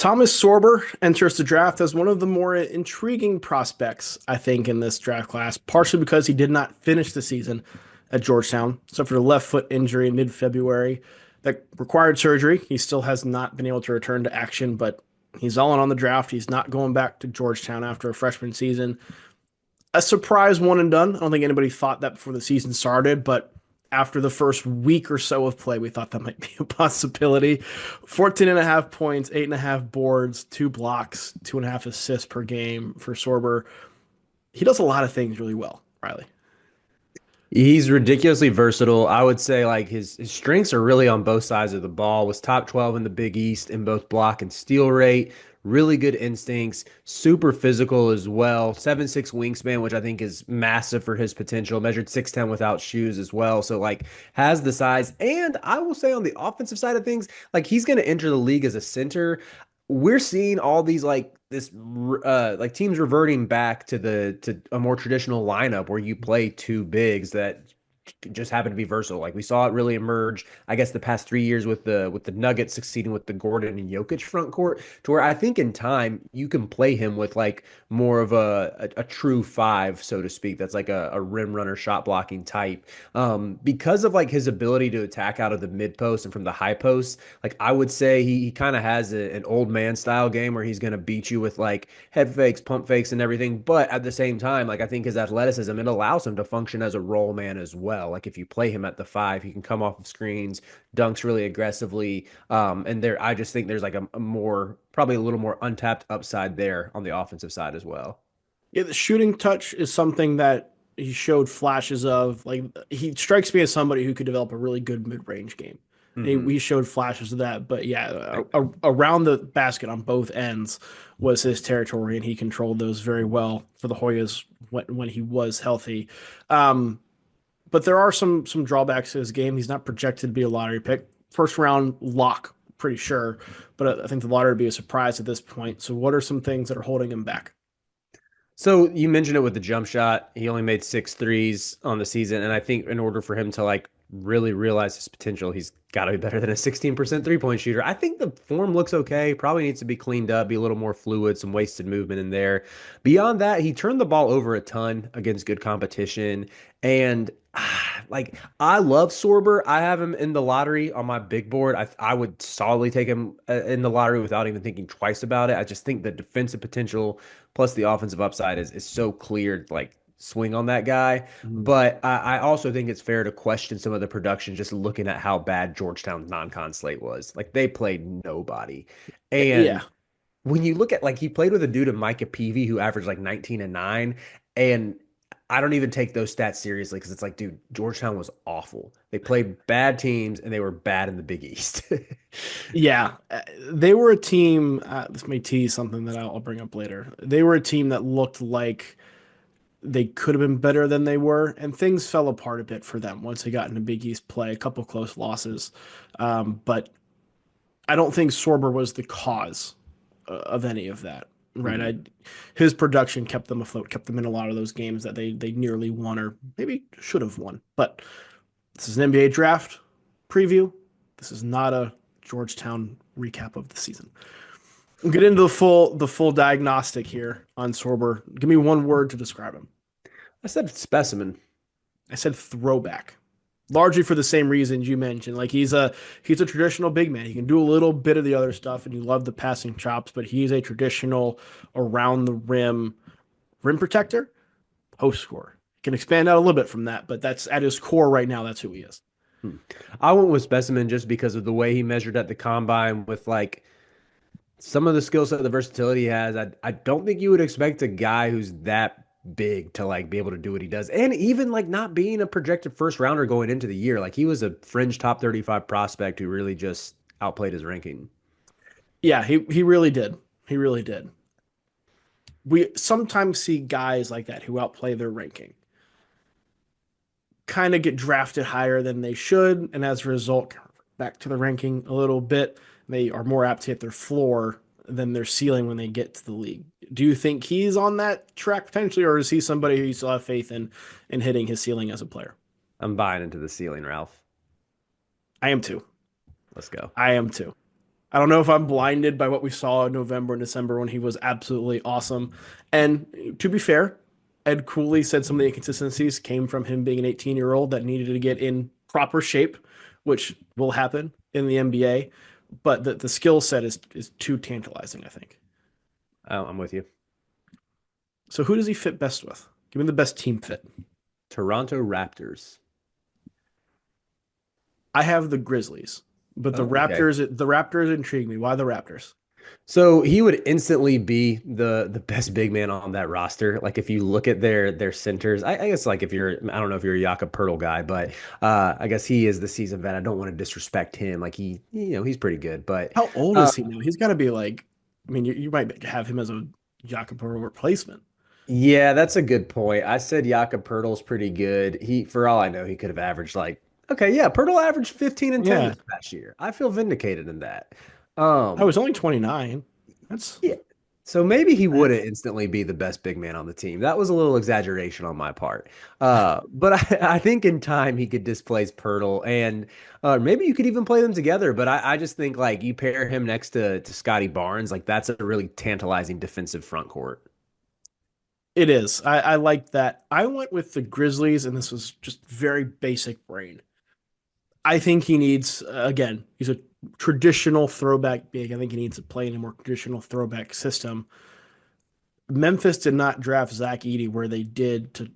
Thomas Sorber enters the draft as one of the more intriguing prospects, I think, in this draft class, partially because he did not finish the season at Georgetown, suffered a left foot injury in mid-February that required surgery. He still has not been able to return to action, but he's all in on the draft. He's not going back to Georgetown after a freshman season. A surprise one and done. I don't think anybody thought that before the season started, but after the first week or so of play, we thought that might be a possibility. 14 and a half points, 8.5 boards, 2 blocks, 2.5 assists per game for Sorber. He does a lot of things really well, Riley. He's ridiculously versatile. I would say like his strengths are really on both sides of the ball. Was top 12 in the Big East in both block and steal rate. Really good instincts, super physical as well. 7'6" wingspan, which I think is massive for his potential. Measured 6'10" without shoes as well. So like has the size. And I will say on the offensive side of things, like he's going to enter the league as a center. We're seeing all these like teams reverting back to the to a more traditional lineup where you play two bigs that just happen to be versatile. Like we saw it really emerge, I guess, the past 3 years with the Nuggets succeeding with the Gordon and Jokic front court, to where I think in time you can play him with like more of a true five, so to speak. That's like a rim runner, shot blocking type. Because of like his ability to attack out of the mid post and from the high post, like I would say he kind of has an old man style game where he's going to beat you with like head fakes, pump fakes, and everything. But at the same time, like I think his athleticism, it allows him to function as a role man as well. Like if you play him at the five, he can come off of screens, dunks really aggressively. And there, I just think there's like a more, probably a little more untapped upside there on the offensive side as well. Yeah, the shooting touch is something that he showed flashes of. Like he strikes me as somebody who could develop a really good mid-range game. And Hmm. he showed flashes of that, but yeah, around the basket on both ends was his territory, and he controlled those very well for the Hoyas when he was healthy. Um, but there are some drawbacks to his game. He's not projected to be a lottery pick, first round lock, pretty sure, but I think the lottery would be a surprise at this point. So, what are some things that are holding him back? So you mentioned it with the jump shot. He only made six threes on the season, and I think in order for him to like really realize his potential, he's got to be better than a 16% three-point shooter. I think the form looks okay. Probably needs to be cleaned up, be a little more fluid, some wasted movement in there. Beyond that, he turned the ball over a ton against good competition, and like I love Sorber. I have him in the lottery on my big board. I would solidly take him in the lottery without even thinking twice about it. I just think the defensive potential plus the offensive upside is so clear, like swing on that guy. Mhm. But I also think it's fair to question some of the production just looking at how bad Georgetown's non-con slate was. Like they played nobody. Yeah, And when you look at like he played with a dude in Micah Peavy who averaged like 19 and 9. And I don't even take those stats seriously because it's like, dude, Georgetown was awful. They played bad teams and they were bad in the Big East. yeah. They were a team. This may tease something that I'll bring up later. They were a team that looked like they could have been better than they were, and things fell apart a bit for them once they got into Big East play. A couple close losses, but I don't think Sorber was the cause of any of that. Right, Mhm. his production kept them afloat, kept them in a lot of those games that they nearly won or maybe should have won. But this is an NBA draft preview. This is not a Georgetown recap of the season. We'll get into the full diagnostic here on Sorber. Give me one word to describe him. I said specimen. I said throwback. Largely for the same reasons you mentioned. Like he's a traditional big man. He can do a little bit of the other stuff, and you love the passing chops, but he's a traditional around the rim protector, post scorer. Can expand out a little bit from that, but that's at his core right now. That's who he is. Hmm. I went with specimen just because of the way he measured at the combine with like some of the skill set, the versatility he has. I don't think you would expect a guy who's that big to like be able to do what he does. And even like not being a projected first rounder going into the year, like he was a fringe top 35 prospect who really just outplayed his ranking. Yeah, he really did. He really did. We sometimes see guys like that who outplay their ranking, kind of get drafted higher than they should, and as a result, back to the ranking a little bit. They are more apt to hit their floor than their ceiling when they get to the league. Do you think he's on that track potentially, or is he somebody who you still have faith in hitting his ceiling as a player? I'm buying into the ceiling, Ralph. I am too. Let's go. I am too. I don't know if I'm blinded by what we saw in November and December when he was absolutely awesome. And to be fair, Ed Cooley said some of the inconsistencies came from him being an 18-year-old that needed to get in proper shape, which will happen in the NBA. But the skill set is too tantalizing, I think. Oh, I'm with you. So who does he fit best with? Give me the best team fit. Toronto Raptors. I have the Grizzlies, but Oh, okay. The Raptors intrigue me. Why the Raptors? So he would instantly be the best big man on that roster. Like if you look at their centers, I guess like if you're I don't know if you're a Jakob Pertl guy, but I guess he is the season vet. I don't want to disrespect him. Like he's pretty good, but How old uh, is he now? He's got to be like, I mean, you might have him as a Jakob replacement. yeah, that's a good point. I said Jakob Pertl's pretty good. He for all I know, he could have averaged like okay, yeah, Pertl averaged 15 and 10 Yeah, this past year. I feel vindicated in that. I Um, was only 29. That's yeah. So maybe he wouldn't instantly be the best big man on the team. That was a little exaggeration on my part. But I think in time he could displace Pirtle, and maybe you could even play them together. But I just think like you pair him next to Scotty Barnes, like that's a really tantalizing defensive front court. it is. I like that. I went with the Grizzlies, and this was just very basic brain. I think he needs again. He's a traditional throwback big. I think he needs to play in a more traditional throwback system. Memphis did not draft Zach Edey where they did to,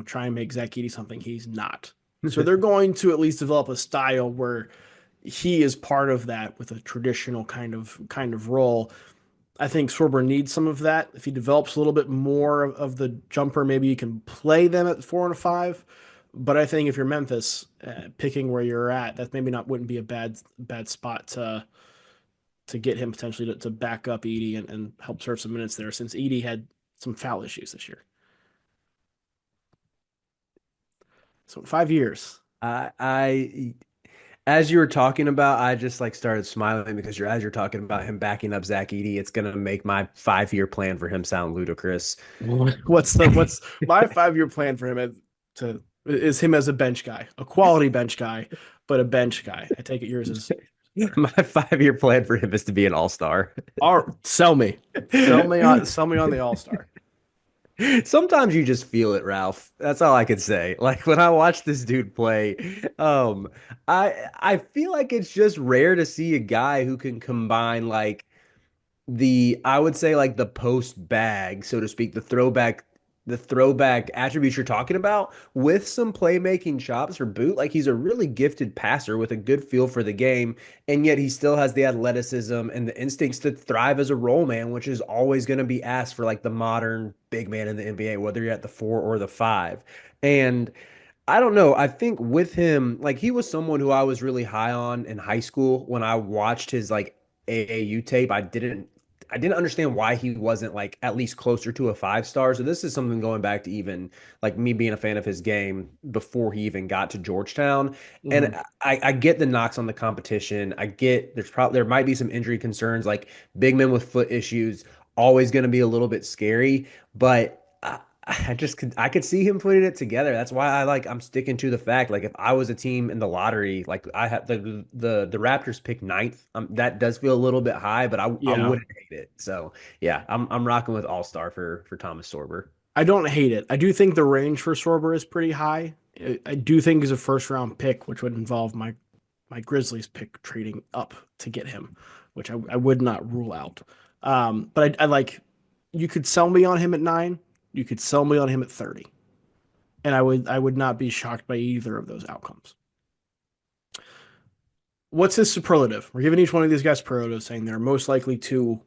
try and make Zach Edey something he's not. So they're going to at least develop a style where he is part of that with a traditional kind of role. I think Sorber needs some of that. If he develops a little bit more of the jumper, maybe you can play them at 4 and 5. But I think if you're Memphis, picking where you're at, that maybe not wouldn't be a bad spot to get him potentially to back up Edey and help serve some minutes there, since Edey had some foul issues this year. So in 5 years, I as you were talking about, I just like started smiling because as you're talking about him backing up Zach Edey, it's gonna make my 5 year plan for him sound ludicrous. what's my 5 year plan for him is him as a bench guy, a quality bench guy, but a bench guy. I take it yours is My 5 year plan for him is to be an all-star. sell me, sell me on the All Star. Sometimes you just feel it, Ralph. That's all I could say. Like when I watch this dude play, I feel like it's just rare to see a guy who can combine like I would say like the post bag, so to speak, the throwback attributes you're talking about with some playmaking chops or boot. Like he's a really gifted passer with a good feel for the game, and yet he still has the athleticism and the instincts to thrive as a role man, which is always going to be asked for like the modern big man in the NBA, whether you're at the 4 or the 5. And I don't know. I think with him, like he was someone who I was really high on in high school when I watched his like AAU tape. I didn't understand why he wasn't like at least closer to a 5 star. So this is something going back to even like me being a fan of his game before he even got to Georgetown. And Mhm. I get the knocks on the competition. I get there might be some injury concerns, like big men with foot issues, always going to be a little bit scary, but. I could see him putting it together. That's why I'm sticking to the fact like if I was a team in the lottery, like I had the Raptors pick ninth, that does feel a little bit high, but I Yeah, wouldn't hate it. So yeah, I'm rocking with All Star for Thomas Sorber. I don't hate it. I do think the range for Sorber is pretty high. I do think he's a first round pick, which would involve my Grizzlies pick trading up to get him, which I would not rule out. But I like you could sell me on him at 9. You could sell me on him at 30, and I would not be shocked by either of those outcomes. What's his superlative? We're giving each one of these guys superlatives, saying they're most likely to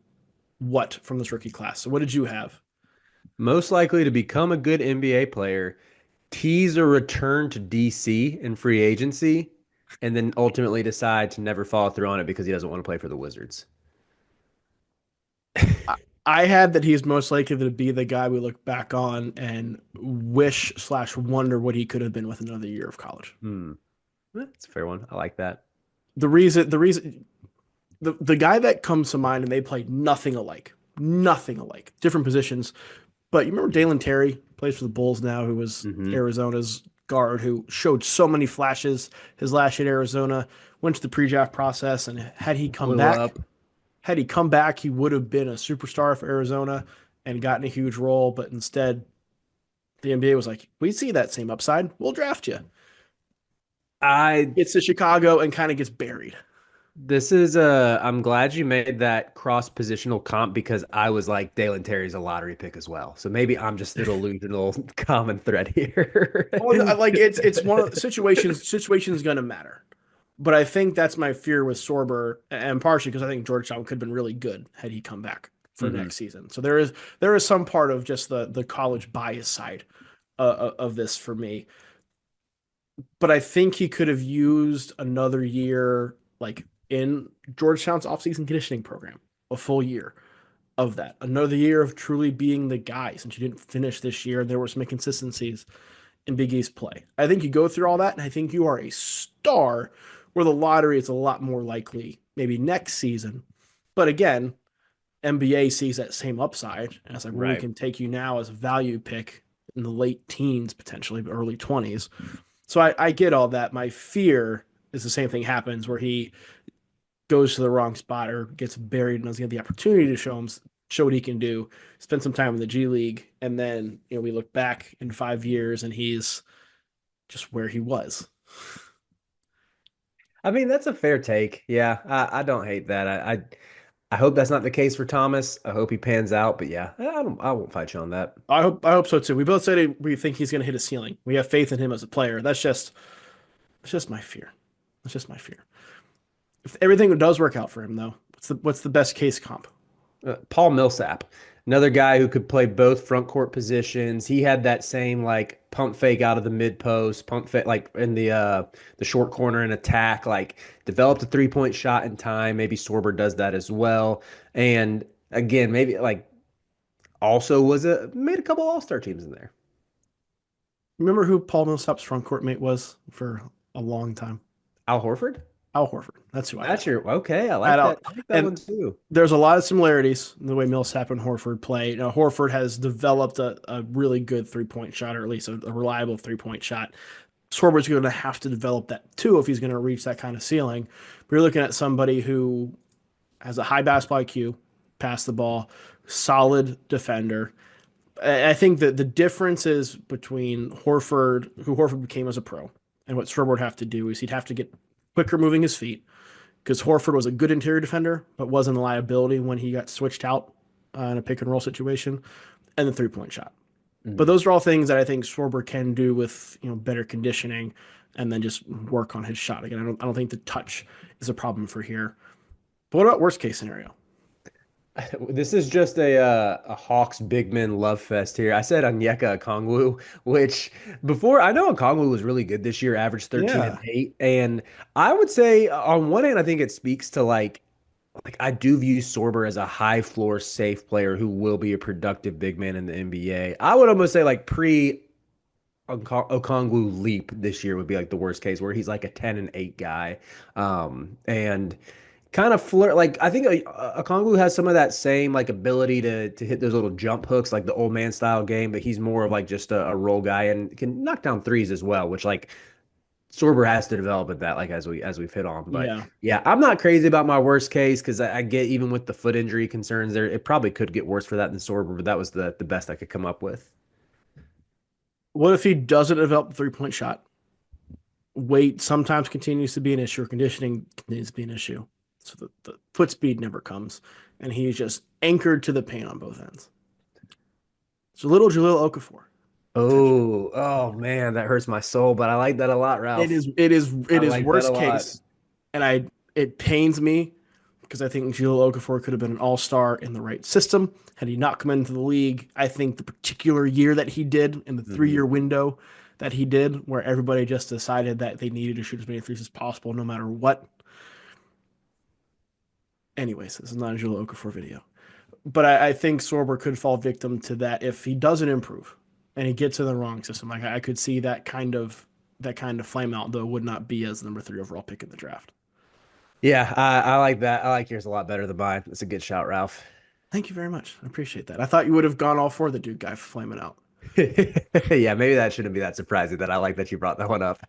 what from this rookie class. So what did you have? Most likely to become a good NBA player, tease a return to DC in free agency, and then ultimately decide to never follow through on it because he doesn't want to play for the Wizards. I had that he's most likely to be the guy we look back on and wish/wonder what he could have been with another year of college. Hmm. That's a fair one. I like that. The guy that comes to mind, and they play nothing alike, different positions. But you remember Dalen Terry plays for the Bulls now, who was Hmm. Arizona's guard, who showed so many flashes his last year at Arizona, went to the pre-draft process, and had he come Blew back, up. Had he come back, he would have been a superstar for Arizona and gotten a huge role. But instead, the NBA was like, we see that same upside. We'll draft you. I Gets to Chicago and kind of gets buried. This is I'm glad you made that cross positional comp because I was like Dalen Terry's a lottery pick as well. So maybe I'm just the delusional common thread here. Well, like it's one of the situations going to matter. But I think that's my fear with Sorber, and partially because I think Georgetown could have been really good had he come back for Mhm. next season. So there is some part of just the college bias side of this for me. But I think he could have used another year, like in Georgetown's offseason conditioning program, a full year of that, another year of truly being the guy. Since you didn't finish this year, and there were some inconsistencies in Big East play. I think you go through all that, and I think you are a star. Where the lottery is a lot more likely, maybe next season. But again, NBA sees that same upside, and it's like, well, we Right. can take you now as a value pick in the late teens, potentially, but early 20s. So I get all that. My fear is the same thing happens where he goes to the wrong spot or gets buried and doesn't get the opportunity to show what he can do, spend some time in the G League, and then we look back in 5 years and he's just where he was. I mean, that's a fair take. Yeah, I don't hate that. I hope that's not the case for Thomas. I hope he pans out, but yeah, I won't fight you on that. I hope so too. We both said we think he's going to hit a ceiling. We have faith in him as a player. That's just my fear. That's just my fear. If everything does work out for him, though, what's the best case comp? Paul Millsap, another guy who could play both front court positions. He had that same like pump fake out of the mid post, pump fake like in the short corner and attack. Like developed a 3-point shot in time. Maybe Sorber does that as well. And again, maybe like also was a made a couple All Star teams in there. Remember who Paul Millsap's front court mate was for a long time? Al Horford. Al Horford. That's who I That's had. your okay. I I had like that. Al, I like that and one too. there's a lot of similarities in the way Millsap and Horford play. Horford has developed a really good 3-point shot, or at least a reliable 3-point shot. Sorber's going to have to develop that too if he's going to reach that kind of ceiling. But you're looking at somebody who has a high basketball IQ, pass the ball, solid defender. I think that the differences between Horford, who Horford became as a pro, and what Sorber would have to do is he'd have to get quicker moving his feet because Horford was a good interior defender, but wasn't a liability when he got switched out in a pick and roll situation, and the 3-point shot. But Mhm. those are all things that I think Sorber can do with better conditioning, and then just work on his shot. Again, I don't think the touch is a problem for here. But what about worst case scenario? This is just a Hawks big men love fest here. I said Onyeka Okongwu, which before I know Okongwu was really good this year, averaged 13 and Yeah, 8. And I would say on one hand, I think it speaks to like I do view Sorber as a high floor safe player who will be a productive big man in the NBA. I would almost say like pre Okongwu leap this year would be like the worst case where he's like a 10 and 8 guy. And kind of flirt like I think a Kongu has some of that same like ability to hit those little jump hooks like the old man style game, but he's more of like just a role guy and can knock down threes as well, which like Sorber has to develop at that like as we've hit on. But yeah. yeah, I'm not crazy about my worst case because I get even with the foot injury concerns there, it probably could get worse for that than Sorber, but that was the best I could come up with. What if he doesn't develop the 3-point shot? Weight sometimes continues to be an issue, or conditioning continues to be an issue. So the foot speed never comes, and he's just anchored to the paint on both ends. So little Jaleel Okafor potential. Oh man, that hurts my soul, but I like that a lot, It Ralph. is it is I it is like that a worst lot. case, and it pains me because I think Jaleel Okafor could have been an all-star in the right system had he not come into the league. I think the particular year that he did in the 3-year Mhm. window that he did, where everybody just decided that they needed to shoot as many threes as possible, no matter what. Anyways, this is not a Jaleel Okafor video. But I think Sorber could fall victim to that if he doesn't improve and he gets in the wrong system. Like I could see that kind of flame out, though it would not be as the number 3 overall pick in the draft. Yeah, I like that. I like yours a lot better than mine. It's a good shout, Ralph. Thank you very much. I appreciate that. I thought you would have gone all for the Duke guy flaming out. Yeah, maybe that shouldn't be that surprising that I like that you brought that one up.